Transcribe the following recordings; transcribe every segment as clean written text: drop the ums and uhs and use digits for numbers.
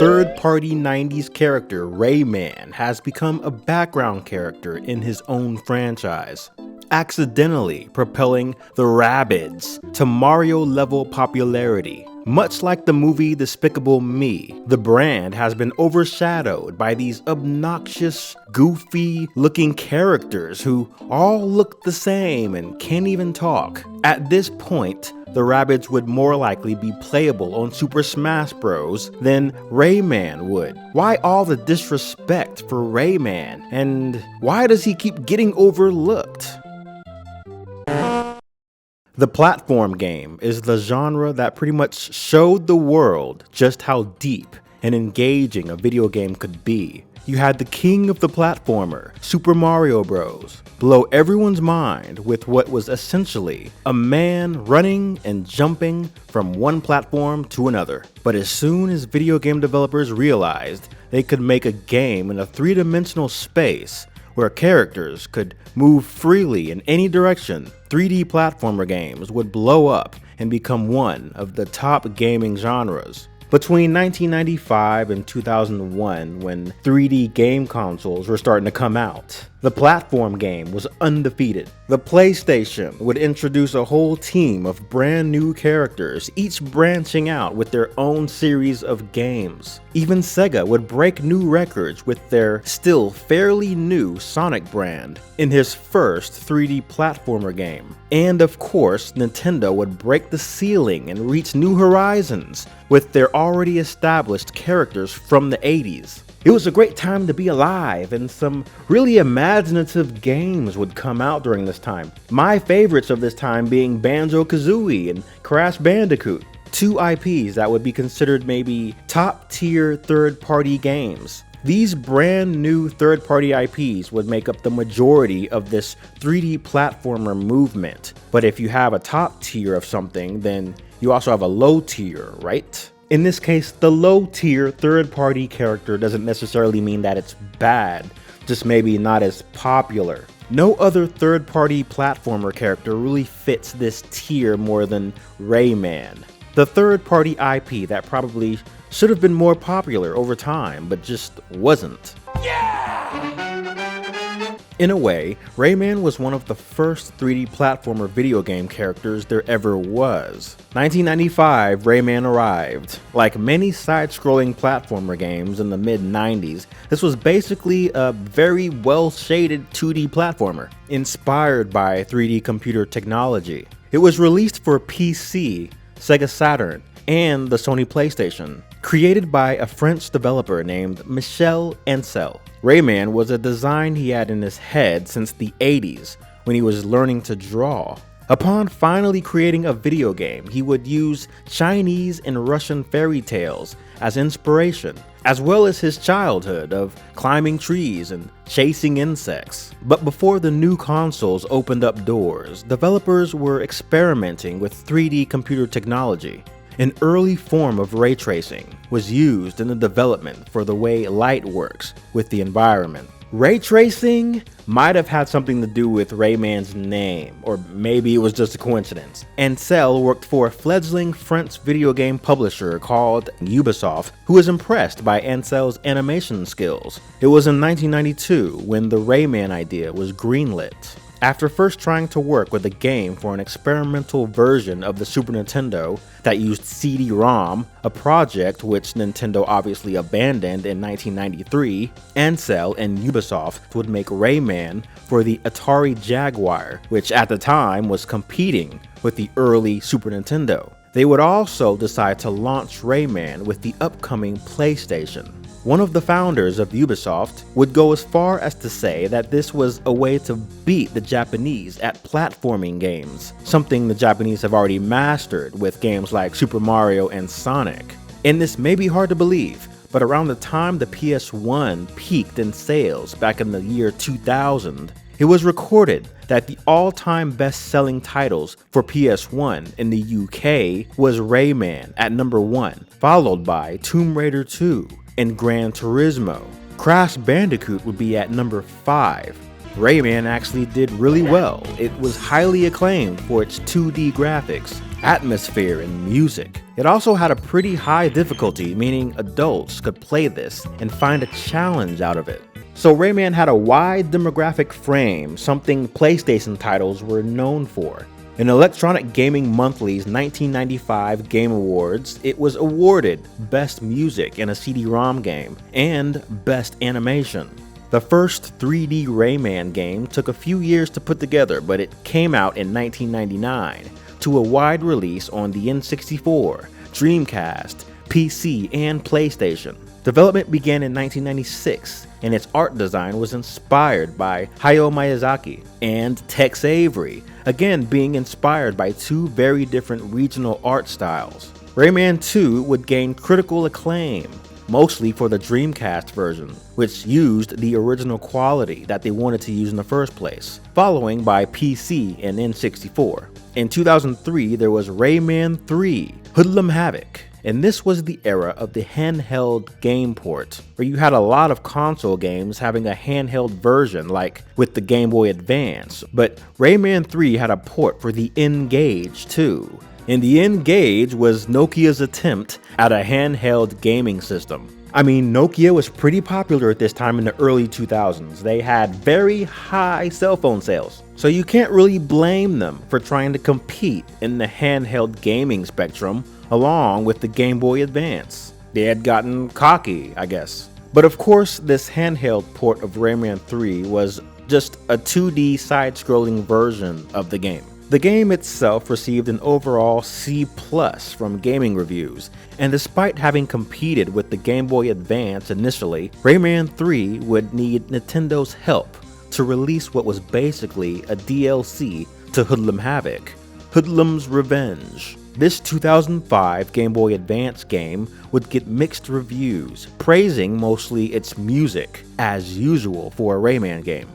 third-party 90s character Rayman has become a background character in his own franchise, accidentally propelling the Rabbids to Mario-level popularity. Much like the movie Despicable Me, the brand has been overshadowed by these obnoxious, goofy-looking characters who all look the same and can't even talk. At this point, the Rabbids would more likely be playable on Super Smash Bros. Than Rayman would. Why all the disrespect for Rayman? And why does he keep getting overlooked? The platform game is the genre that pretty much showed the world just how deep and engaging a video game could be. You had the king of the platformer, Super Mario Bros., blow everyone's mind with what was essentially a man running and jumping from one platform to another. But as soon as video game developers realized they could make a game in a three-dimensional space where characters could move freely in any direction, 3D platformer games would blow up and become one of the top gaming genres. Between 1995 and 2001, when 3D game consoles were starting to come out, the platform game was undefeated. The PlayStation would introduce a whole team of brand new characters, each branching out with their own series of games. Even Sega would break new records with their still fairly new Sonic brand in his first 3D platformer game. And of course, Nintendo would break the ceiling and reach new horizons with their already established characters from the 80s. It was a great time to be alive, and some really imaginative games would come out during this time. My favorites of this time being Banjo-Kazooie and Crash Bandicoot, two IPs that would be considered maybe top-tier third-party games. These brand new third-party IPs would make up the majority of this 3D platformer movement. But if you have a top tier of something, then you also have a low tier, right? In this case, the low-tier third-party character doesn't necessarily mean that it's bad, just maybe not as popular. No other third-party platformer character really fits this tier more than Rayman, the third-party IP that probably should have been more popular over time, but just wasn't. In a way, Rayman was one of the first 3D platformer video game characters there ever was. 1995, Rayman arrived. Like many side-scrolling platformer games in the mid-90s, this was basically a very well-shaded 2D platformer, inspired by 3D computer technology. It was released for PC, Sega Saturn, and the Sony PlayStation. Created by a French developer named Michel Ancel, Rayman was a design he had in his head since the 80s when he was learning to draw. Upon finally creating a video game, he would use Chinese and Russian fairy tales as inspiration, as well as his childhood of climbing trees and chasing insects. But before the new consoles opened up doors, developers were experimenting with 3D computer technology. An early form of ray tracing was used in the development for the way light works with the environment. Ray tracing might have had something to do with Rayman's name, or maybe it was just a coincidence. Ancel worked for a fledgling French video game publisher called Ubisoft, who was impressed by Ancel's animation skills. It was in 1992 when the Rayman idea was greenlit. After first trying to work with a game for an experimental version of the Super Nintendo that used CD-ROM, a project which Nintendo obviously abandoned in 1993, Ancel and Ubisoft would make Rayman for the Atari Jaguar, which at the time was competing with the early Super Nintendo. They would also decide to launch Rayman with the upcoming PlayStation. One of the founders of Ubisoft would go as far as to say that this was a way to beat the Japanese at platforming games, something the Japanese have already mastered with games like Super Mario and Sonic. And this may be hard to believe, but around the time the PS1 peaked in sales back in the year 2000, it was recorded that the all-time best-selling titles for PS1 in the UK was Rayman at number 1, followed by Tomb Raider 2, and Gran Turismo. Crash Bandicoot would be at number 5. Rayman actually did really well. It was highly acclaimed for its 2D graphics, atmosphere, and music. It also had a pretty high difficulty, meaning adults could play this and find a challenge out of it. So Rayman had a wide demographic frame, something PlayStation titles were known for. In Electronic Gaming Monthly's 1995 Game Awards, it was awarded Best Music in a CD-ROM Game and Best Animation. The first 3D Rayman game took a few years to put together, but it came out in 1999 to a wide release on the N64, Dreamcast, PC, and PlayStation. Development began in 1996, and its art design was inspired by Hayao Miyazaki and Tex Avery, again being inspired by two very different regional art styles. Rayman 2 would gain critical acclaim, mostly for the Dreamcast version, which used the original quality that they wanted to use in the first place, following by PC and N64. In 2003, there was Rayman 3, Hoodlum Havoc, and this was the era of the handheld game port, where you had a lot of console games having a handheld version like with the Game Boy Advance, but Rayman 3 had a port for the N-Gage too. And the N-Gage was Nokia's attempt at a handheld gaming system. I mean, Nokia was pretty popular at this time in the early 2000s. They had very high cell phone sales, so you can't really blame them for trying to compete in the handheld gaming spectrum along with the Game Boy Advance. They had gotten cocky, I guess. But of course, this handheld port of Rayman 3 was just a 2D side-scrolling version of the game. The game itself received an overall C+ from gaming reviews, and despite having competed with the Game Boy Advance initially, Rayman 3 would need Nintendo's help to release what was basically a DLC to Hoodlum Havoc, Hoodlum's Revenge. This 2005 Game Boy Advance game would get mixed reviews, praising mostly its music, as usual for a Rayman game.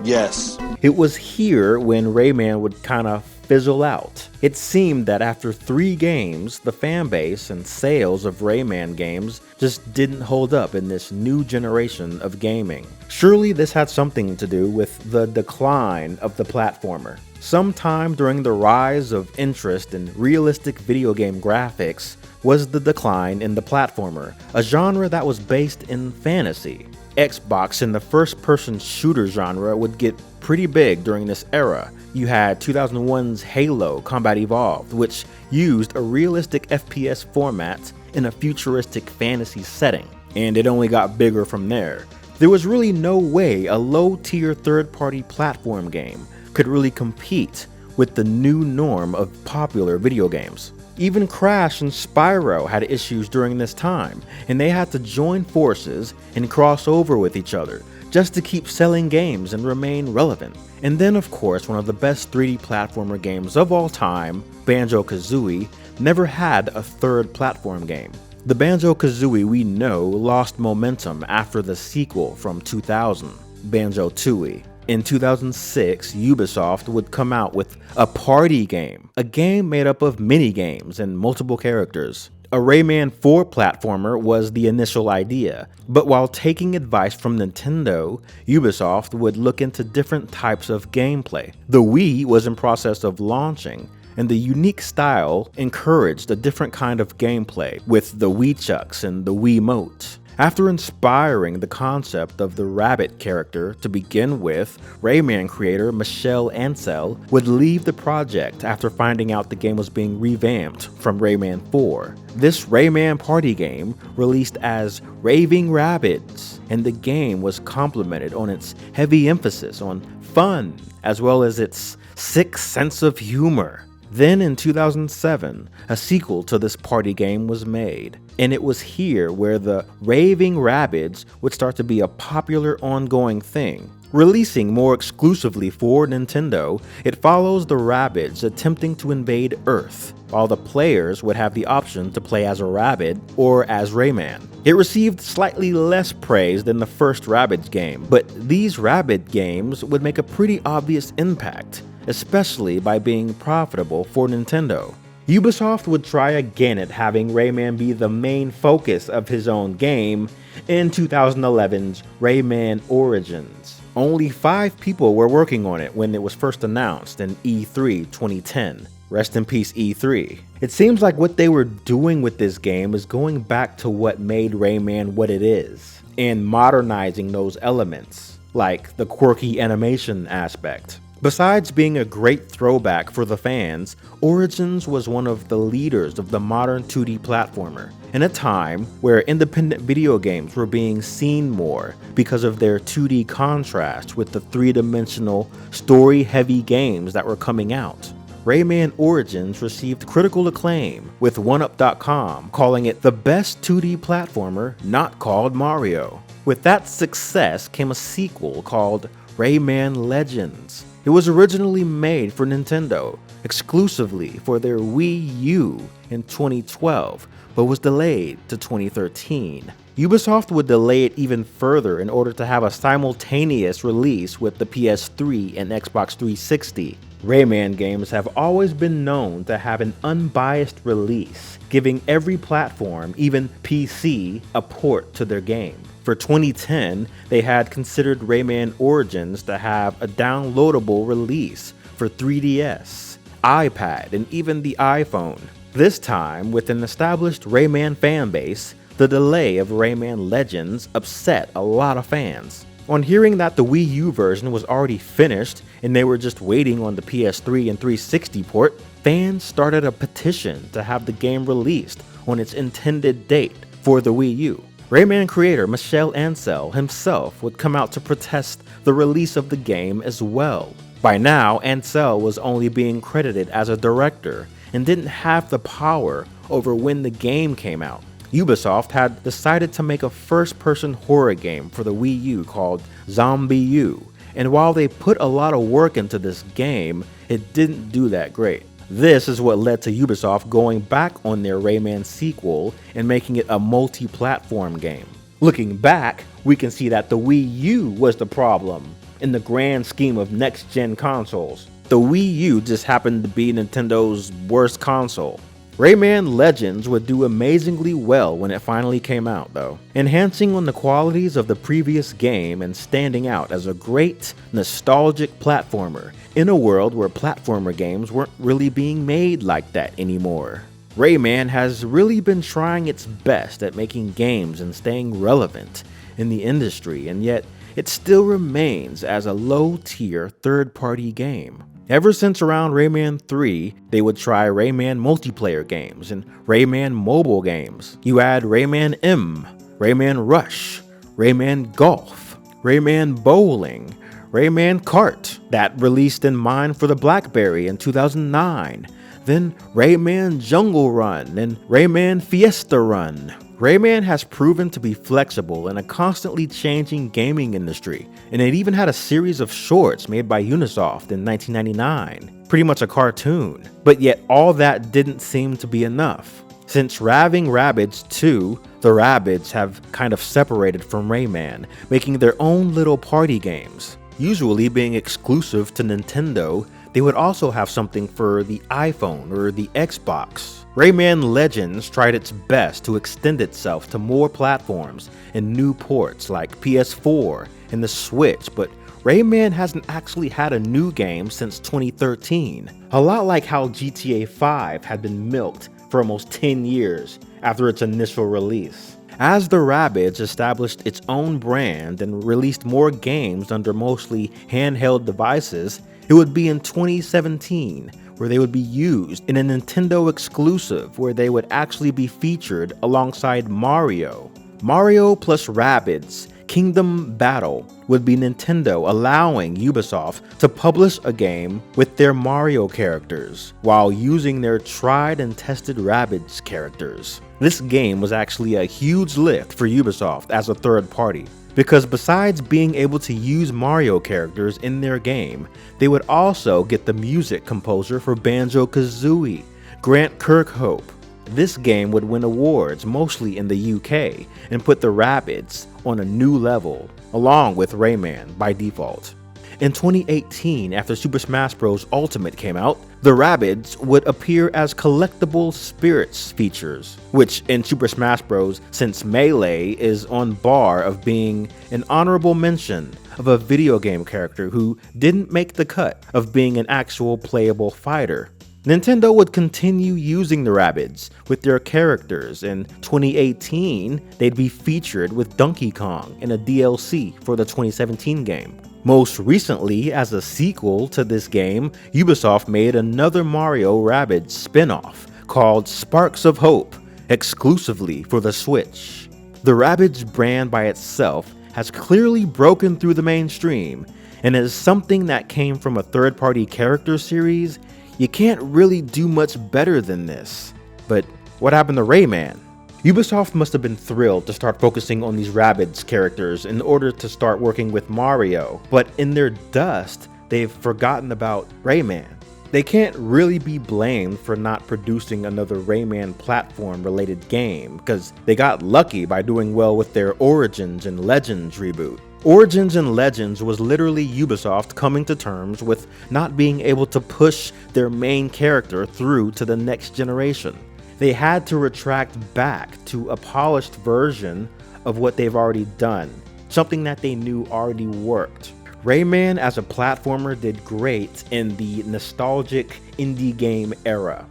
Yes. It was here when Rayman would kinda fizzle out. It seemed that after 3 games, the fanbase and sales of Rayman games just didn't hold up in this new generation of gaming. Surely this had something to do with the decline of the platformer. Sometime during the rise of interest in realistic video game graphics was the decline in the platformer, a genre that was based in fantasy. Xbox and the first-person shooter genre would get pretty big during this era. You had 2001's Halo Combat Evolved, which used a realistic FPS format in a futuristic fantasy setting, and it only got bigger from there. There was really no way a low-tier third-party platform game could really compete with the new norm of popular video games. Even Crash and Spyro had issues during this time, and they had to join forces and cross over with each other just to keep selling games and remain relevant. And then of course, one of the best 3D platformer games of all time, Banjo-Kazooie, never had a third platform game. The Banjo-Kazooie we know lost momentum after the sequel from 2000, Banjo-Tooie. In 2006, Ubisoft would come out with a party game, a game made up of mini-games and multiple characters. A Rayman 4 platformer was the initial idea, but while taking advice from Nintendo, Ubisoft would look into different types of gameplay. The Wii was in process of launching, and the unique style encouraged a different kind of gameplay with the Wii Chucks and the Wiimote. After inspiring the concept of the rabbit character to begin with, Rayman creator Michel Ancel would leave the project after finding out the game was being revamped from Rayman 4. This Rayman party game released as Raving Rabbids, and the game was complimented on its heavy emphasis on fun, as well as its sick sense of humor. Then in 2007, a sequel to this party game was made, and it was here where the Raving Rabbids would start to be a popular ongoing thing. Releasing more exclusively for Nintendo, it follows the Rabbids attempting to invade Earth, while the players would have the option to play as a Rabbid or as Rayman. It received slightly less praise than the first Rabbids game, but these Rabbid games would make a pretty obvious impact, especially by being profitable for Nintendo. Ubisoft would try again at having Rayman be the main focus of his own game in 2011's Rayman Origins. Only 5 people were working on it when it was first announced in E3 2010. Rest in peace, E3. It seems like what they were doing with this game is going back to what made Rayman what it is, and modernizing those elements, like the quirky animation aspect. Besides being a great throwback for the fans, Origins was one of the leaders of the modern 2D platformer, in a time where independent video games were being seen more because of their 2D contrast with the 3-dimensional, story-heavy games that were coming out. Rayman Origins received critical acclaim, with 1UP.com calling it the best 2D platformer not called Mario. With that success came a sequel called Rayman Legends. It was originally made for Nintendo, exclusively for their Wii U in 2012, but was delayed to 2013. Ubisoft would delay it even further in order to have a simultaneous release with the PS3 and Xbox 360. Rayman games have always been known to have an unbiased release, giving every platform, even PC, a port to their game. For 2010, they had considered Rayman Origins to have a downloadable release for 3DS, iPad, and even the iPhone. This time, with an established Rayman fanbase, the delay of Rayman Legends upset a lot of fans. On hearing that the Wii U version was already finished and they were just waiting on the PS3 and 360 port, fans started a petition to have the game released on its intended date for the Wii U. Rayman creator Michel Ancel himself would come out to protest the release of the game as well. By now, Ancel was only being credited as a director and didn't have the power over when the game came out. Ubisoft had decided to make a first-person horror game for the Wii U called Zombie U, and while they put a lot of work into this game, it didn't do that great. This is what led to Ubisoft going back on their Rayman sequel and making it a multi-platform game. Looking back, we can see that the Wii U was the problem in the grand scheme of next-gen consoles. The Wii U just happened to be Nintendo's worst console. Rayman Legends would do amazingly well when it finally came out though, enhancing on the qualities of the previous game and standing out as a great, nostalgic platformer in a world where platformer games weren't really being made like that anymore. Rayman has really been trying its best at making games and staying relevant in the industry, and yet it still remains as a low-tier third-party game. Ever since around Rayman 3, they would try Rayman multiplayer games and Rayman mobile games. You add Rayman M, Rayman Rush, Rayman Golf, Rayman Bowling, Rayman Kart, that released in Mine for the BlackBerry in 2009, then Rayman Jungle Run and Rayman Fiesta Run. Rayman has proven to be flexible in a constantly changing gaming industry, and it even had a series of shorts made by Ubisoft in 1999, pretty much a cartoon. But yet all that didn't seem to be enough. Since Raving Rabbids 2, the Rabbids have kind of separated from Rayman, making their own little party games. Usually being exclusive to Nintendo, they would also have something for the iPhone or the Xbox. Rayman Legends tried its best to extend itself to more platforms and new ports like PS4 and the Switch, but Rayman hasn't actually had a new game since 2013, a lot like how GTA 5 had been milked for almost 10 years after its initial release. As the Rabbids established its own brand and released more games under mostly handheld devices, it would be in 2017 where they would be used in a Nintendo exclusive where they would actually be featured alongside Mario. Mario plus Rabbids Kingdom Battle would be Nintendo allowing Ubisoft to publish a game with their Mario characters while using their tried and tested Rabbids characters. This game was actually a huge lift for Ubisoft as a third party, because besides being able to use Mario characters in their game, they would also get the music composer for Banjo-Kazooie, Grant Kirkhope. This game would win awards mostly in the UK and put the Rabbids on a new level, along with Rayman by default. In 2018, after Super Smash Bros. Ultimate came out, the Rabbids would appear as collectible spirits features, which in Super Smash Bros., since Melee is on bar of being an honorable mention of a video game character who didn't make the cut of being an actual playable fighter. Nintendo would continue using the Rabbids with their characters. In 2018, they'd be featured with Donkey Kong in a DLC for the 2017 game. Most recently, as a sequel to this game, Ubisoft made another Mario Rabbids spin-off called Sparks of Hope, exclusively for the Switch. The Rabbids brand by itself has clearly broken through the mainstream, and as something that came from a third-party character series, you can't really do much better than this. But what happened to Rayman? Ubisoft must have been thrilled to start focusing on these Rabbids characters in order to start working with Mario, but in their dust, they've forgotten about Rayman. They can't really be blamed for not producing another Rayman platform-related game, because they got lucky by doing well with their Origins and Legends reboot. Origins and Legends was literally Ubisoft coming to terms with not being able to push their main character through to the next generation. They had to retract back to a polished version of what they've already done, something that they knew already worked. Rayman as a platformer did great in the nostalgic indie game era,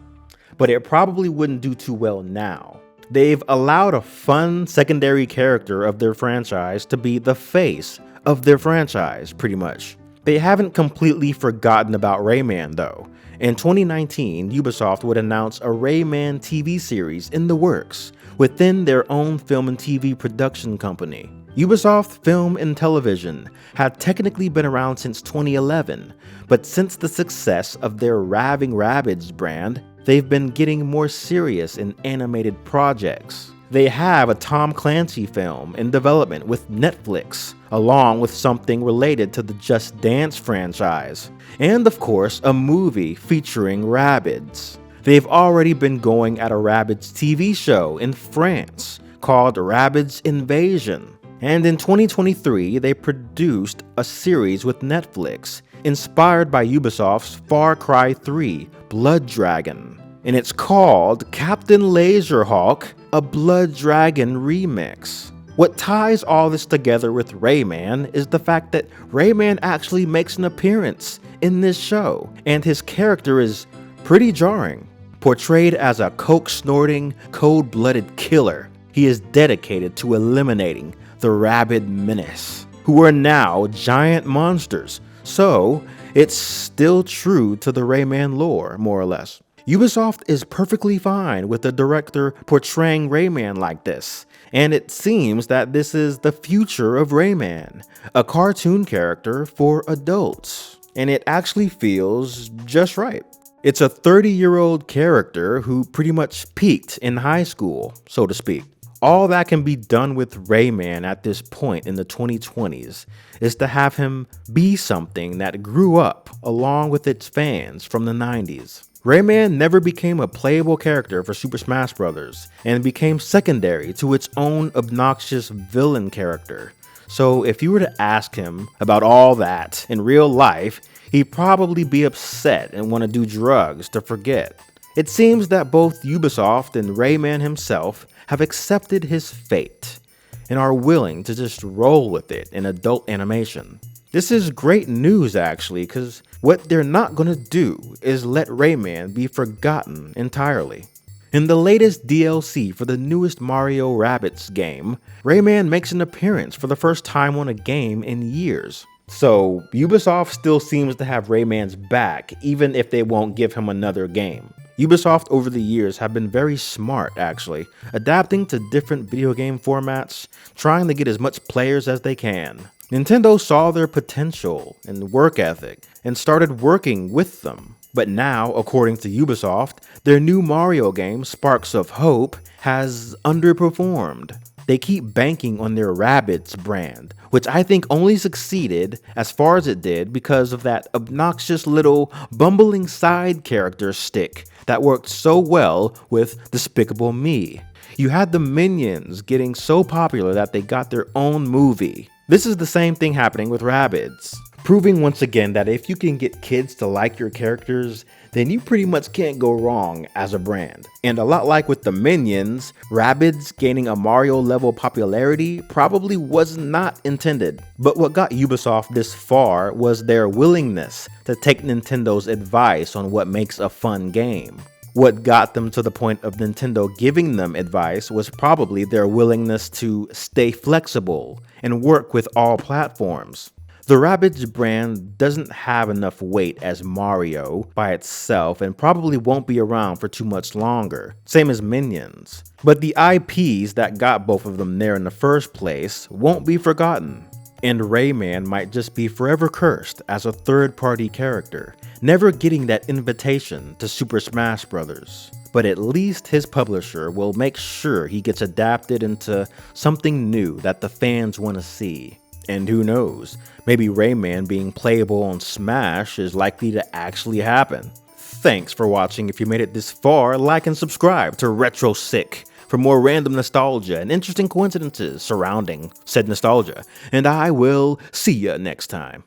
but it probably wouldn't do too well now. They've allowed a fun secondary character of their franchise to be the face of their franchise, pretty much. They haven't completely forgotten about Rayman though. In 2019, Ubisoft would announce a Rayman TV series in the works within their own film and TV production company. Ubisoft Film and Television had technically been around since 2011, but since the success of their Raving Rabbids brand, they've been getting more serious in animated projects. They have a Tom Clancy film in development with Netflix, along with something related to the Just Dance franchise, and of course a movie featuring Rabbids. They've already been going at a Rabbids TV show in France called Rabbids Invasion, and in 2023 they produced a series with Netflix inspired by Ubisoft's Far Cry 3 Blood Dragon, and it's called Captain Laserhawk, a Blood Dragon remix. What ties all this together with Rayman is the fact that Rayman actually makes an appearance in this show, and his character is pretty jarring. Portrayed as a coke-snorting, cold-blooded killer, he is dedicated to eliminating the Rabbid Menace, who are now giant monsters, so it's still true to the Rayman lore, more or less. Ubisoft is perfectly fine with the director portraying Rayman like this, and it seems that this is the future of Rayman, a cartoon character for adults, and it actually feels just right. It's a 30-year-old character who pretty much peaked in high school, so to speak. All that can be done with Rayman at this point in the 2020s is to have him be something that grew up along with its fans from the 90s. Rayman never became a playable character for Super Smash Bros. And became secondary to its own obnoxious villain character. So if you were to ask him about all that in real life, he'd probably be upset and want to do drugs to forget. It seems that both Ubisoft and Rayman himself have accepted his fate and are willing to just roll with it in adult animation. This is great news actually, because what they're not gonna do is let Rayman be forgotten entirely. In the latest DLC for the newest Mario Rabbids game, Rayman makes an appearance for the first time on a game in years. So Ubisoft still seems to have Rayman's back, even if they won't give him another game. Ubisoft over the years have been very smart actually, adapting to different video game formats, trying to get as much players as they can. Nintendo saw their potential and work ethic and started working with them. But now, according to Ubisoft, their new Mario game, Sparks of Hope, has underperformed. They keep banking on their Rabbids brand, which I think only succeeded as far as it did because of that obnoxious little bumbling side character stick that worked so well with Despicable Me. You had the minions getting so popular that they got their own movie. This is the same thing happening with Rabbids. proving once again that if you can get kids to like your characters, then you pretty much can't go wrong as a brand. And a lot like with the Minions, Rabbids gaining a Mario level popularity probably was not intended. But what got Ubisoft this far was their willingness to take Nintendo's advice on what makes a fun game. What got them to the point of Nintendo giving them advice was probably their willingness to stay flexible and work with all platforms. The Rabbids brand doesn't have enough weight as Mario by itself and probably won't be around for too much longer, same as Minions. But the IPs that got both of them there in the first place won't be forgotten. And Rayman might just be forever cursed as a third-party character, never getting that invitation to Super Smash Bros. But at least his publisher will make sure he gets adapted into something new that the fans want to see. And who knows, maybe Rayman being playable on Smash is likely to actually happen. Thanks for watching. If you made it this far, like and subscribe to Retro Sick for more random nostalgia and interesting coincidences surrounding said nostalgia. And I will see ya next time.